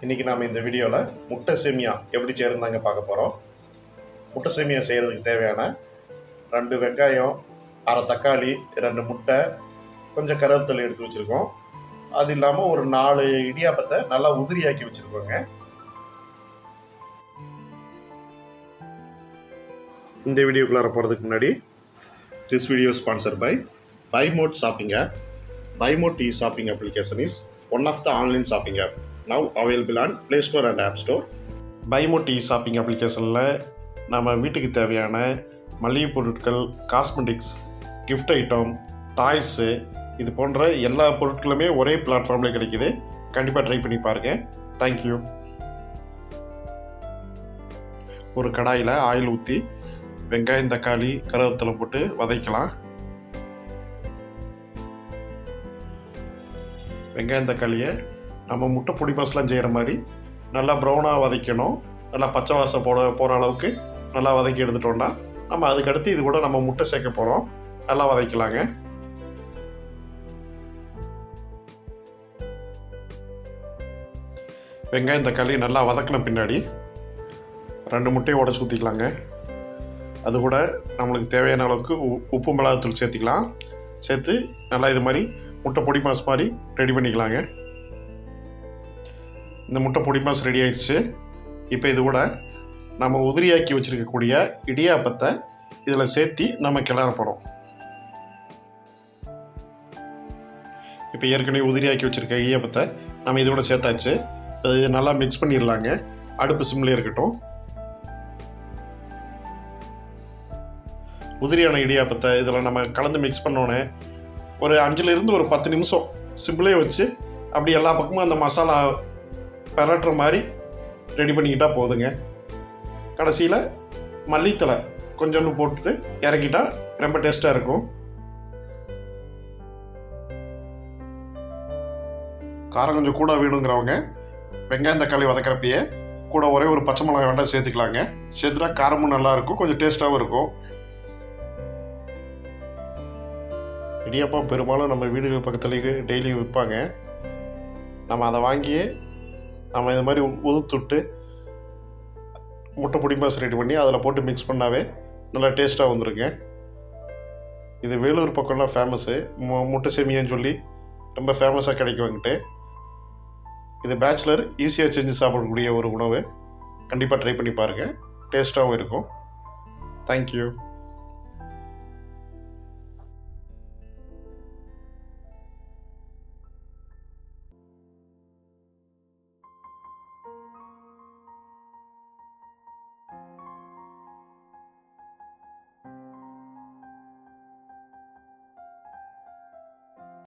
இன்றைக்கி நாம் இந்த வீடியோவில் முட்டை சேமியா எப்படி செய்யறதுதாங்க பார்க்க போகிறோம். முட்டை சேமியா செய்கிறதுக்கு தேவையான 2 வெங்காயம், அரை தக்காளி, 2 முட்டை, கொஞ்சம் கருவேப்பிலை எடுத்து வச்சுருக்கோம். அது இல்லாமல் ஒரு 4 இடியாப்பத்தை நல்லா உதிரியாக்கி வச்சுருக்கோங்க. இந்த வீடியோக்குள்ளார போகிறதுக்கு முன்னாடி திஸ் வீடியோ ஸ்பான்சர் பை பைமோட் ஷாப்பிங் ஆப். பைமோட் e-shopping application is one of the online shopping app now available on Play Store and App Store. பைமோட் e-shopping applicationல நம்ம வீட்டுக்கு தேவையான மளிகை பொருட்கள், காஸ்மெட்டிக்ஸ், கிஃப்ட் ஐட்டம், டாய்ஸு இது போன்ற எல்லா பொருட்களுமே ஒரே பிளாட்ஃபார்மில் கிடைக்கிது. கண்டிப்பாக ட்ரை பண்ணி பாருங்கள். தேங்க்யூ. ஒரு கடாயில் ஆயில் ஊற்றி வெங்காயம், தக்காளி, கருவேப்பிலை போட்டு வதக்கலாம். வெங்காயம் தக்காளியை நம்ம முட்டை பொடி மசாலாம் செய்கிற மாதிரி நல்லா ப்ரௌனாக வதக்கணும். நல்லா பச்சை வாசம் போகிற அளவுக்கு நல்லா வதக்கி எடுத்துட்டோம்னா நம்ம அதுக்கடுத்து இது கூட நம்ம முட்டை சேர்க்க போகிறோம். நல்லா வதக்கலாங்க. வெங்காயம் தக்காளி நல்லா வதக்கின பின்னாடி 2 முட்டையை உடச்சி ஊற்றிக்கலாங்க. அது கூட நம்மளுக்கு தேவையான அளவுக்கு உப்பு மிளகாத்தூள் சேர்த்திக்கலாம். சேர்த்து நல்லா இது மாதிரி முட்டை பொடி மாஸ் மாதிரி ரெடி பண்ணிக்கலாங்க. இந்த முட்டை பொடி மாஸ் ரெடி ஆயிடுச்சு. இப்போ இது கூட நம்ம உதிரியாக்கி வச்சுருக்கக்கூடிய இடியாப்பத்தை இதில் சேர்த்தி நம்ம கிளற போகிறோம். இப்போ ஏற்கனவே உதிரியாக்கி வச்சுருக்க இடியாப்பத்தை நம்ம இது கூட சேர்த்தாச்சு. இது நல்லா மிக்ஸ் பண்ணிடலாங்க. அடுப்பு சிம்லேயே இருக்கட்டும். உதிரியான இடியாப்பத்தை இதில் நம்ம கலந்து மிக்ஸ் பண்ணோன்னே ஒரு 5லிருந்து ஒரு 10 நிமிஷம் சிம்பிளே வச்சு அப்படி எல்லா பக்கமும் அந்த மசாலா பரட்டுற மாதிரி ரெடி பண்ணிக்கிட்டால் போதுங்க. கடைசியில் மல்லித்தலை கொஞ்சோண்டு போட்டுட்டு இறக்கிட்டால் ரொம்ப டேஸ்ட்டாக இருக்கும். காரம் கொஞ்சம் கூட வேணுங்கிறவங்க வெங்காயம் தக்காளி வதக்கிறப்பையே கூட ஒரே ஒரு பச்சை மிளகாய் வேண்டாம் சேர்த்துக்கலாங்க. சேர்த்துட்டா காரமும் நல்லாயிருக்கும், கொஞ்சம் டேஸ்ட்டாகவும் இருக்கும். இடியாப்பம் பெரும்பாலும் நம்ம வீடுகள் பக்கத்துலேயே டெய்லியும் விற்பாங்க. நம்ம அதை வாங்கியே நம்ம இது மாதிரி உதுத்துட்டு முட்டை பொடி மாஸ் ரெடி பண்ணி அதில் போட்டு மிக்ஸ் பண்ணாவே நல்லா டேஸ்ட்டாக வந்துருங்க. இது வேலூர் பக்கம்லாம் ஃபேமஸ்ஸு. முட்டை சேமியான்னு சொல்லி ரொம்ப ஃபேமஸாக கிடைக்கும்ன்ட்டு. இது பேச்சுலர் ஈஸியாக செஞ்சு சாப்பிடக்கூடிய ஒரு உணவு. கண்டிப்பாக ட்ரை பண்ணி பாருங்கள். டேஸ்ட்டாகவும் இருக்கும். தேங்க்யூ.